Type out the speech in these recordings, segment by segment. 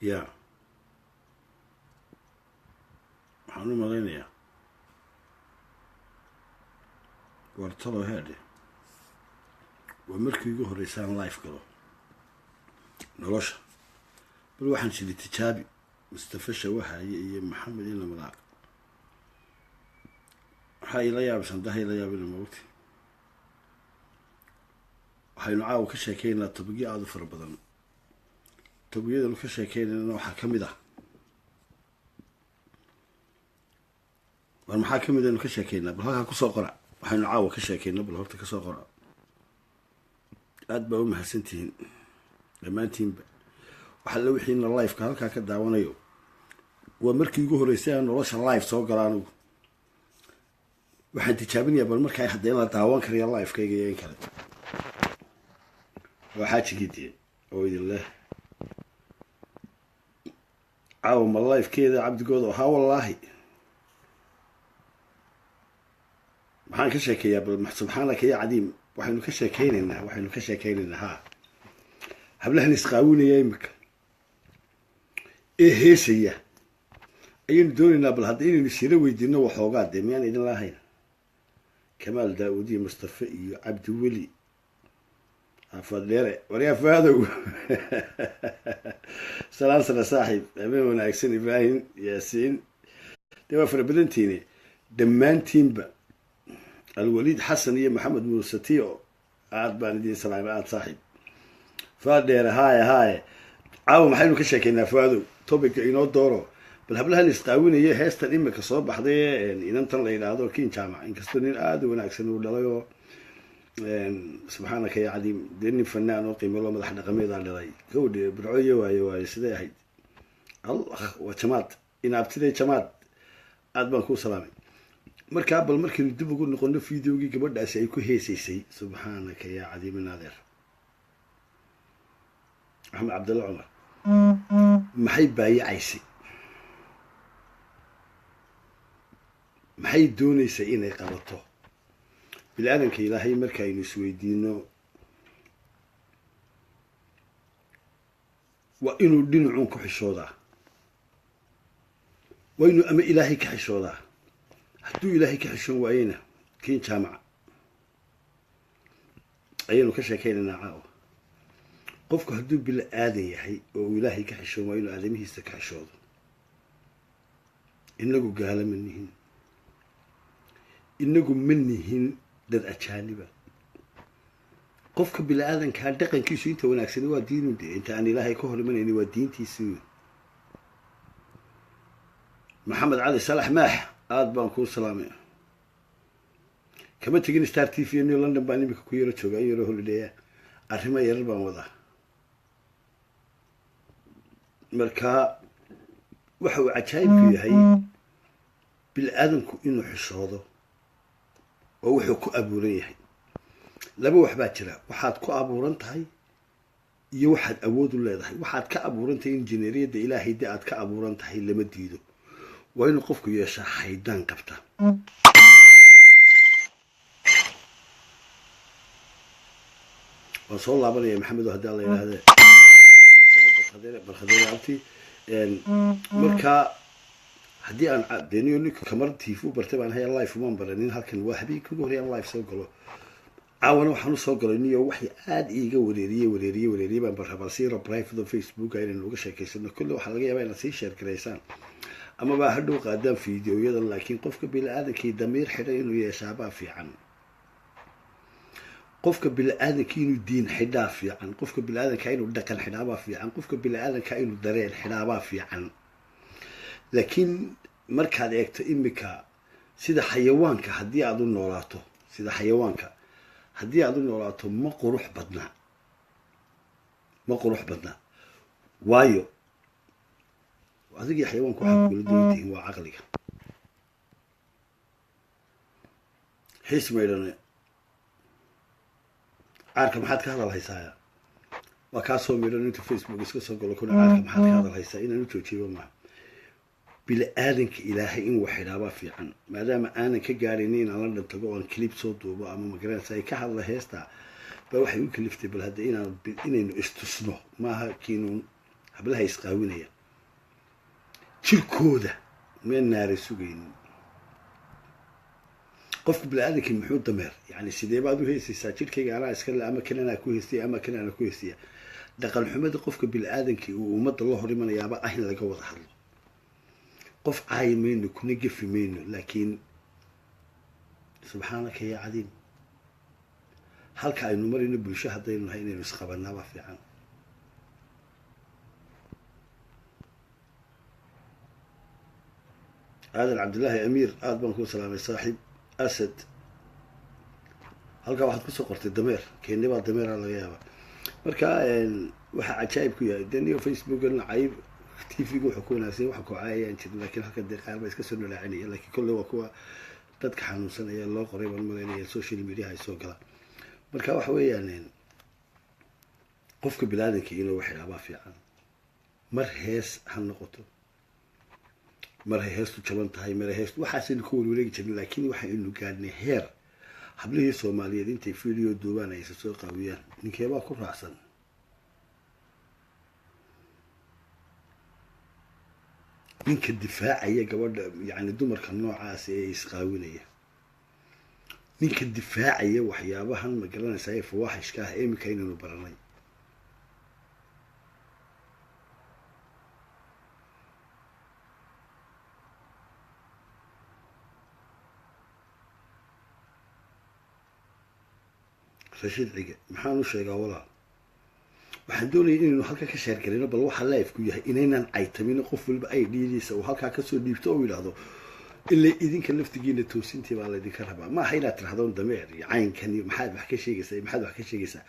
يا حنو مغينيا وارتلو هادي ومركي يقول رسالة لايف كله نروش بالواحد شدي تجابي مستفشة وحا هي محمد إلا ملاك هاي لا يابس عند هاي لا يابين الموت هاي نعاو كشاكين لا تبقي عاد فر بدن تبقي ذا كشاكين إنه حكم ده والمحاكم ذا إنه كشاكين بالها كسر قرع هاي نعاو كشاكين بالهرت كسر قرع أتبعوا محسنتين لما أنتين وحلا وحين اللايف كهلكا كداوانيو ومركي يقول رسالة نروش اللايف سو قرانو waxaan tijaabinayaa bal markay hadda in la daawan kariyo live-kayga iyo in kale waxaa jigidii oo idin leh caawa ma live-keeda cabdigooda haa wallaahi maxaan ka sheekeeyaa bal subxaanaka ya cadiim waxaynu ka sheekaynaynaa haa hablahan isqaawinaya imika ee heesaya ayaynu doonaynaa bal hadda inaynu sira weydiino waxoogaa dee miyaan idin lahayn كمال داودي مصطفى عبد ولي فضيرة وريا فهذا سلام صاحب أمين أكسن إبراهيم ياسين توفر بدنتيني دمان تيمبا الوليد حسن يا محمد موسى عاد باندين سلام عاد صاحب فضيرة هاي عاو محلو كشكينا فهذا توبك إنه دوره بالهبلها نستعويني هي هيستا إما كصوب بحضيه إن أنت الله ينادو كين جامع إن كستنين آدو ونعكسن ودلايو سبحانك يا عديم ديني فنان وقيم الله مدحنا قميض على ذي كودي برعوية واي سيدي هيد الله وجماد إن أبتدي جماد أدبان كو سلامي مركب المركب ندب قول نقول فيديو جي كبر داسي كو هيسي سبحانك يا عديم الناظر أحمد عبد الله عمر محي باي عيسي maxay doonaysaa inay qabato bilaadanka ilaahay markaaynu isweydiino waa inuu dhinacuun ku xishoodaa waa inuu ama ilaahay ka xishoodaa hadduu ilaahay ka xishoon waayena kiin jaamaca ayaynu ka sheekaynaynaa caawa qofku hadduu bila aadan yahay oo uu ilaahay ka xishoon waa inuu aadamihiisa ka xishoodo inagu gaalama nihin inagu ma nihin dad ajaaniba qofka bilaadanka dhaqankiisu inta wanaagsan waa diinu inta aan ilaahay ka hor imanayni waa diintiisu maxamed cali salax maax aad baan kuu salaamay kama tegin star tv in london baan imika ku yaro jooga yaro holiday arrimo yar baan wadaa marka waxa uu cajaayibku yahay bilaadanku inuu xishoodo oo wuxuu ku abuuran yahay laba wax baa jira waxaad ku abuuran tahay iyo waxaad awood u leedahay waxaad ka abuuran tahay injineeriyada ilaahay dii aad ka abuuran tahay lama diido waa inuu qofku yeeshaa haydaan qabta waan soo laabanaya maxamed haddii alla yidhaahdee barkhadeere abti marka haddii aan deeniyo ninka kamar tiifu bartay baan haya live uma baranin halkan waa habeenkii ugu horreeyay live soo galo caawana waxaan u soo galay niyo waxay aad iiga wareeriyay baan barabaa siiro private Facebook ayaan uga sheekaysano kulli waxa laga yaabaa inaad sii share gareysaan ama baa hadhow qaadaan fiidiyoyada laakiin qofka bilaadanka damiir xidhay inuu yeeshaa baa fiican qofka bilaadanka inuu diin xidhaa fiican qofka bilaadanka inuu dhaqan xidhaa baa fiican qofka bilaadanka inuu dareen xidhaa baa fiican laakiin markaad eegto imika sida xayawaanka haddii aad u noolaato ma qurux badna waayo adigii xayawaanku waxaad kula duwan tihiin waa caqliga xiis maydhane caarka maxaad ka hadal haysaa waa kaa soo maydhan intuu Facebook iska soo galo kuna caarka maxaad ka hadal haysaa inaan u joojiyo maaha bilaadanka ilaahay in wax xidhaabaa fiican maadaama aanan ka gaaraynin in aan la dhantago oon clip soo duubo ama magaranaysa ay ka hadla heestaa baa waxay u kaliftay bal hadda inaynu istusno maaha kiinuun hablaha isqaawinaya jirkooda meel naara sugaynin qofka bini-aadamkii muxuu dameer yani sidee baad u heysaysaa jirkayga anaa iskale ama kan anaa ku heystaya ama kan anaa ku heystaya dhaqan xumada qofka bini-aadamkii uu ummadda la hor imanayaaba ah in laga wada hadlo qof caayi mayno kuna gefi mayno laakiin subxaanaka yaa cadiim halka aynu marayno bulsho haddaynu nahay inaynu isqabanaaba fiican aadan cabdillaahi amiir aada baan kuu salaamay saaxiib asad halkaa waxaad kusoo qortay dameer keeni baa dameera laga yaaba marka waxaa cajaa'ib ku yahay de niyo facebookan cayb tvga wuxuu ku wanaagsan waxa koocaayaan jirin laakiin halka dee qaar baa iska soo nolaacinaya laakiin kolle waa kuwa dadka xanuunsanaya loo qoray baan malaynaya social media ay soo galaan marka waxa weeyaan qofka bilaadanka inuu waxyaabaa fiican mar hees ha noqoto mar hay heestu jaban tahay mar heestu waxaasaynu ka warwareegi jirin laakiin waxaynu gaadhnay heer hablihii soomaaliyeed intay video duubaan aysa soo qaawiyaan ninkeebaa ku raacsan ninka difaacaya gabadha yani dumarka noocaas ee isqaawinaya ninka difaacaya waxyaabahan ma garanaysaa ee fawaaxishka ah imika inaynu baranay rashiid cige maxaan u sheegaa walaal waxaan doonaya inaynu halkaa ka sheergarino bal waxaa life ku yahay inaynan caytamino qof walba ay dhiidiisa uu halkaa kasoo dhiibto oo yidhaahdo ilaa idinka laftigiina toosintii baa laydinka rabaa ma aha inaad tirahdoon dameer iyo caynkan iyo maxaad wax ka sheegaysaa maxaad wax ka sheegaysaa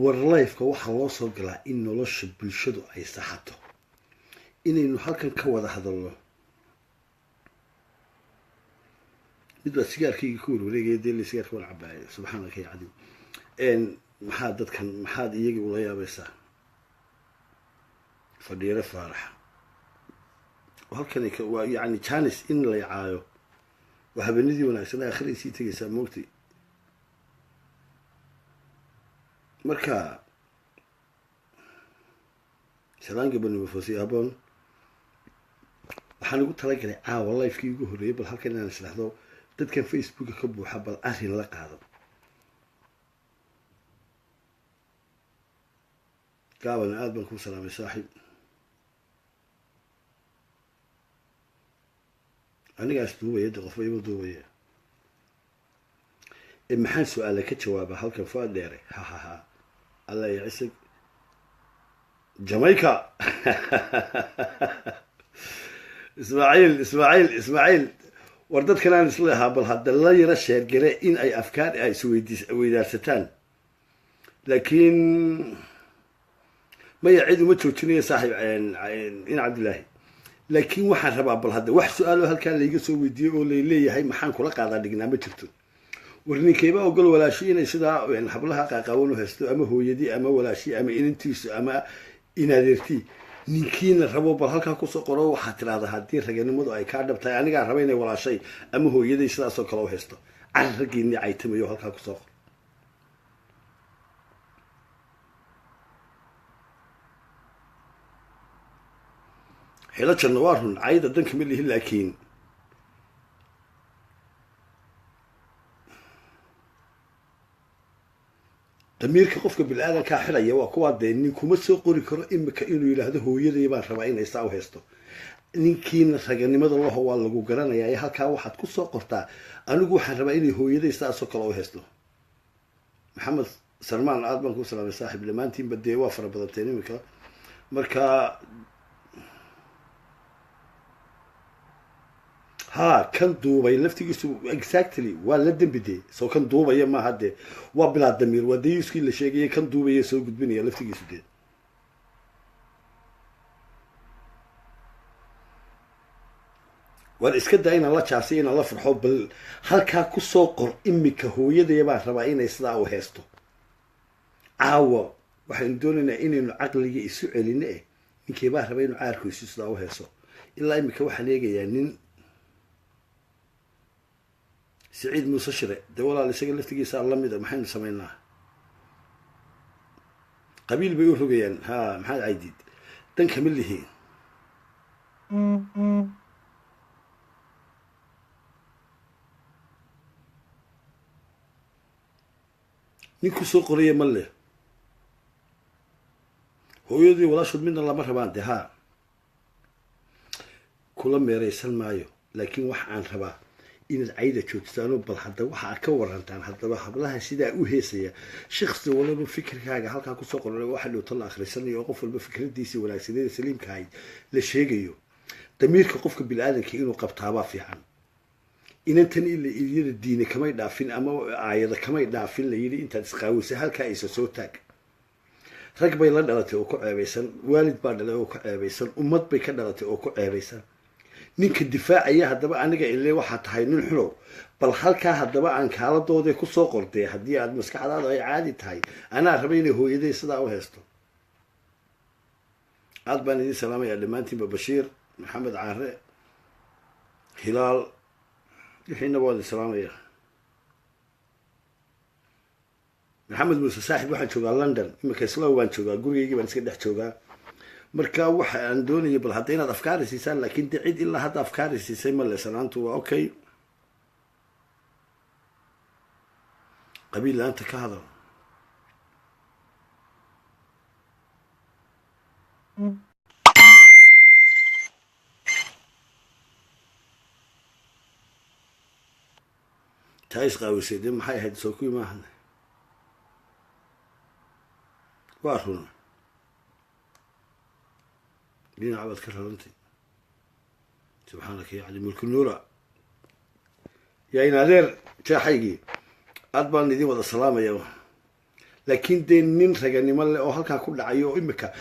war lifeka waxaa loo soo galaa in nolosha bulshadu ay saxato inaynu halkan ka wada hadalno mid baa sigaarkayga ku warwareegaya dee sigaarka waan cabaaya subxaanaka ya cadiim maxaad dadkan maxaad iyagii ula yaabaysaa fadhiiro faarax halkan waa yani janis in la yacaayo waa habeenadii wanaagsan aakhira sii tegaysaa moogtay marka salaan gabanimo fosi aboon waxaan ugu talagalay caawa lifekii ugu horreeyay bal halkan inaan isdhahdo dadkan facebooka ka buuxa bal arrin la qaado gaabana aada baan kuu salaamay saaxiib anigaas duubaya de qofba ima duubaya maxaan su-aala ka jawaabaa halkan faa dheere hahaha alla ya cisig jamaica ismaaciil war dadkan aan isla ahaa bal hadda la yaro sheergale in ay afkaar ay isweydaarsataan laakiin maya cid uma joojinayo saaxiib in cabdillaahi laakiin waxaan rabaa bal hadda wax su-aalo halkaa layga soo weydiiyey oo layleeyahay maxaan kula qaadaa dhignaa ma jirto war ninkeeba ogol walaashi inay sidaa hablaha qaaqaawan u haysto ama hooyadii ama walaashi ama inantiisu ama inadeertii ninkiina rabo bal halkaa kusoo qoro waxaad tirahdaa haddii raganimadu ay kaa dhabtahay anigaa raba inay walaashay ama hooyaday sidaasoo kale u haysto car raggiinii caytamayo halkaa kusoo qor xilo janno waa run cayda danka ma lihin laakiin damiirka qofka bil-aadankaa xidhaya waa kuwaa dee nin kuma soo qori karo imika inuu yidhaahdo hooyaday baan rabaa inay saa u haysto ninkiina raganimada laho waa lagu garanayaa ee halkaa waxaad kusoo qortaa anigu waxaan rabaa inay hooyaday saasoo kale u haysto maxamed salmaan aada baan kuu salaamay saaxiib dhammaantiinba dee waa fara badanteen imika marka ha kan duubay laftigiisu exactly waa la dembi dee soo kan duubaya maaha dee waa bilaa damiir waa dayuskii la sheegaya kan duubaya soo gudbinaya laftigiisu dee waan iska daa inaan la jaasay inaan la farxo bal halkaa kusoo qor imika hooyadaya baan rabaa inay sidaa u haysto caawa waxaynu doonaynaa inaynu caqliga isu celino ninkii baa raba inuu caarkiisu sidaa u haysto ilaa imika waxaan eegayaa nin سعيد موسى شرع دولة لسجل لفتقي صار لمدة محن سميناه قبيل بيقول رجيان ها محل عيديد dan kama lihiin ninku soo qoraya ma leh hooyadii walaashood midna lama rabaan de haa kula meeraysan maayo laakiin wax aan rabaa inaad cayda joogtaanoo bal hadda waxa aad ka warantaan haddaba hablaha sidaa u heesaya shakhsi walaba fikirkaaga halkaa kusoo qoran waxa dhowto la akhrisanayo oo qof walba fikradiisii wanaagsaneeda saliimka ahayd la sheegayo damiirka qofka bini-aadanka inuu qabtaabaa fiican inantan iyada diine kamay dhaafin ama aayada kamay dhaafin la yidhi intaad isqaawisay halkaa isa soo taag rag bay la dhalatay oo ku ceebaysan waalid baa dhalay oo ku ceebaysan ummad bay ka dhalatay oo ku ceebaysan ninka difaacaya haddaba aniga ile waxaa tahay nin xulow bal halkaa haddaba aan kaaladooda kusoo qordee haddii aad maskaxdaada ay caadi tahay anaa raba inay hooyaday sidaa u haysto aad baan idin salaamayaa dhammaantiinba bashiir maxamed caare hilaal wixiina waa idin salaamaya maxamed muuse saaxib waxaan joogaa london iminka islow baan joogaa gurigaygii baan iska dhex joogaa marka waxa aan doonaya bal hadda inaad afkaari siisaan laakiin de cid ilaa hadda afkaari siisay ma le sanaantu waa okay qabiil la-aanta ka hadal taa isqaawisay dee maxay ahayd soo kuwii maahan waa run dhinaca baad ka rarantay subxaanaka ya cali mulku nuura yaa in adeer jeexaygii aad baan idin wada salaamaya laakiin dee nin raganimo leh oo halkaa ku dhacayo oo imika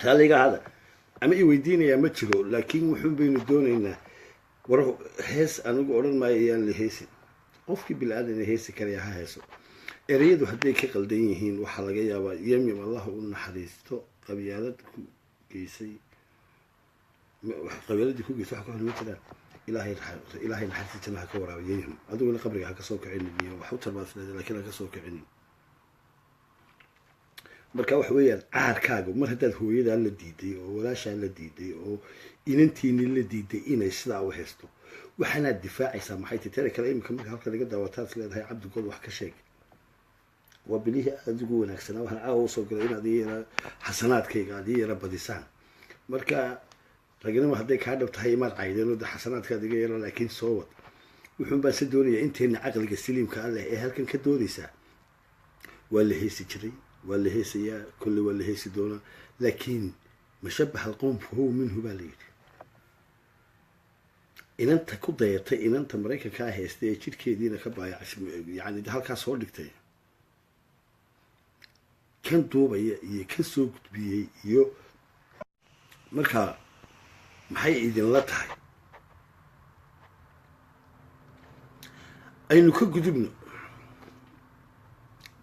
raalliga hada ama i weydiinayaa ma jiro laakiin wuxuun baynu doonaynaa war hees anigu odhan maayo ayaan la heesin qofkii bil-aadan heesi karaya ha heeso ereyadu hadday ka qaldan yihiin waxaa laga yaabaa yemim allah u naxariisto qabyaalad ku geysay qabyaaladii ku geysay waxa ku xulma jiraan ilaahay naxariista jannaha ka waraabayayhim adiguna qabriga ha ka soo kicinin iyo wax u tarbaasleeda laakiin ha ka soo kicinin marka waxa weeyaan caarkaaga mar haddaad hooyadaa la diiday oo walaashaa la diiday oo inantiini la diiday inay sidaa u haysto waxaanaad difaacaysaa maxay tahay tada kale iminka marka halka laga daawataad leedahay cabdigood wax ka sheeg waa bilihii aada ugu wanaagsanaa waxaan caawa usoo galay inaad ii yara xasanaadkayga aad ii yara badisaan marka ragnimo hadday kaa dhab tahay imaad caydeen oo de xasanaadkaad iga yara laakiin soo wad wuxuun baan se doonayaa inteenna caqliga siliimka alleh ee halkan ka doodaysaa waa la heesi jiray waa la heesayaa kolley waa la heesi doonaa laakiin mashabaha alqowm fahuwa minhu baa la yidhi inanta ku dayatay inanta maraykankaa haystay ee jidhkeediina ka baayacay yani halkaa soo dhigtay kan duubaya iyo kan soo gudbiyey iyo markaa maxay idinla tahay aynu ka gudubno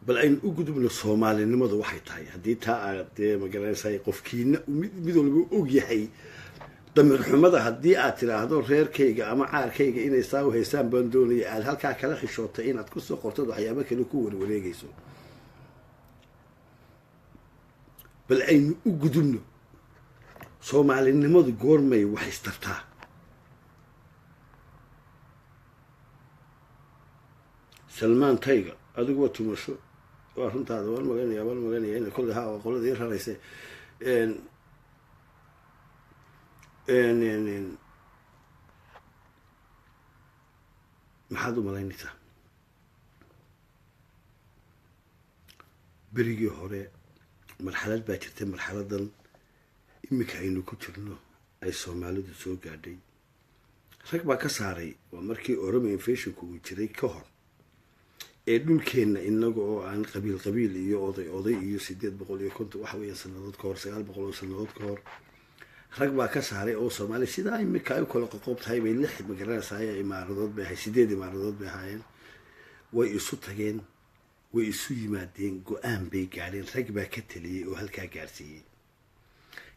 bal aynu u gudubno soomaalinimadu waxay tahay haddii taa aad dee magaranaysaay qofkiina mid walba og yahay damir xumada haddii aad tidhaahdo reerkayga ama caarkayga inay saa u haysaan baan doonaya aad halkaa kala xishootay inaad kusoo qortad waxyaaba kale ku warwareegayso bal aynu u gudubno soomaalinimadu goormay wax istartaa salmaan tayga adigu waa tumasho waa runtaada waan maganaya ina kolley haa waa qolada ii raraysa maxaad u malaynaysaa berigii hore marxalad baa jirtay marxaladan iminka aynu ku jirno ay soomaalidu soo gaadhay rag baa ka saaray waa markii oroma infeshinku uu jiray ka hor ee dhulkeenna inaga oo aan qabiil iyo oday iyo 850 waxa weeyaan sanadood ka hor 900 sanadood ka hor rag baa ka saaray oo Soomaali sidaa imika ay kala qoqob tahay bay lix magaranaysaa imaaradood bay hay 8 imaaradood bay hayeen way isu tageen way isu yimaadeen go'aan bay gaareen rag baa ka taliyay oo halkaa gaarsiiyay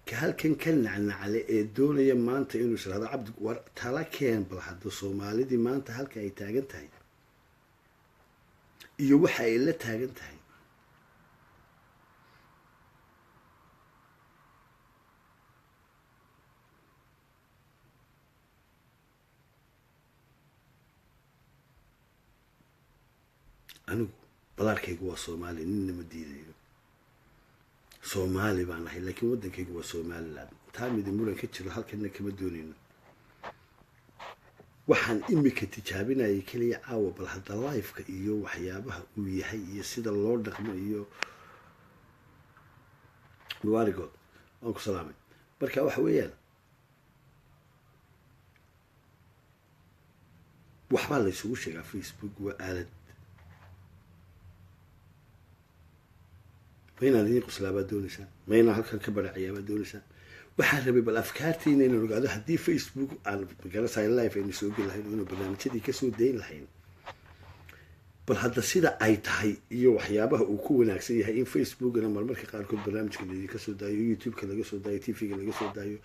ka halkan ka nacnacale ee doonaya maanta inuu sharaado cabdi war tala keen bal hadda Soomaalidii maanta halka ay taagan tahay iyo waxa ay la taagan tahay anigu balaarkaygu waa soomaali, ninna ma diidayo. soomaali baan ahay, laakiin waddankaygu waa somaliland. taa midi muran ka jiro halkana kama doonayno. waxaan imika tijaabinayay keliya caawa bal hadda lifeka iyo waxyaabaha uu yahay iyo sida loo dhaqmo iyo mubaarigood waan ku salaamay. marka waxa weeyaan waxbaa la isugu sheegaa. facebook waa aalad. ma inaan idiin quslaabaad doonaysaan, ma inaan halkan ka baraaciyaabaa doonaysaan. waxaan rabay bal afkaartiina inaan ogaado haddii facebook aan magaranaysa life aynu soo geli lahayn inuu barnaamijyadii kasoo dayn lahayn, bal hadda sida ay tahay iyo waxyaabaha uu ku wanaagsan yahay in facebookna marmarka qaarkood barnaamijka laidinka soo daayo, youtube-ka laga soo daayo, tv-ga laga soo daayo,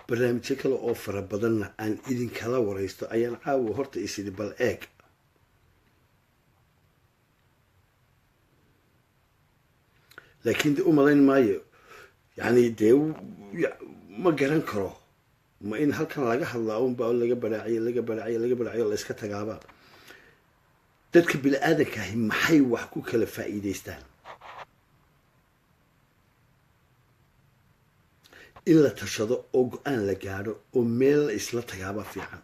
barnaamijyo kale oo fara badanna aan idinkala waraysto ayaan caawa horta isidi bal eeg. laakiin de umalayn maayo yani dee ma garan karo ma in halkan laga hadlaa unba laga baraaciyo la iska tagaaba. dadka bini aadanka ahi maxay wax ku kala faa'iidaystaan? in la tashado oo go-aan la gaadho oo meel la isla tagaaba fiican,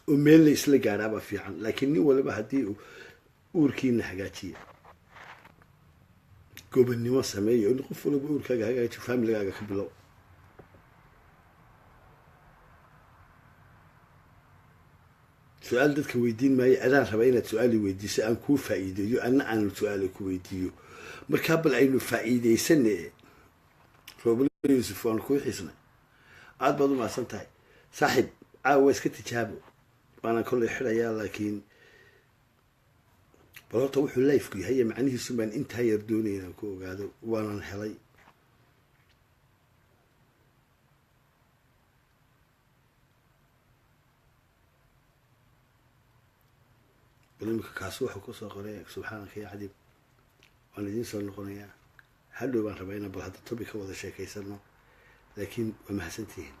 oo meel la isla gaadhaaba fiican. laakiin nin waliba haddii uu uurkiina hagaajiya, gobonnimo sameeyo, in qof waliba uurkaaga hagaajiyo, familigaaga ka bilow. su-aal dadka weydiin maayo, adaan raba inaad su-aali weydiiso aan kuu faa'iideeyo, anna aanu su-aala ku weydiiyo. markaa bal aynu faa'iidaysane. roobl yuusuf waan kuu xisnay, aad baad u mahadsan tahay saaxiib. caawa iska tijaabo, waana kollay xidhayaa. laakiin bal horta wuxuu lifeku yahay iyo macnihiisu baan intaa yar doonaya inaan ku ogaado. waanan helay. imika kaasi wuxuu kusoo qoray subxaanaka ya cadiib. waan idiin soo noqonayaa hadhow. baan rabaa inaan bal hadda topic ka wada sheekaysano, laakiin waa mahadsantihiin.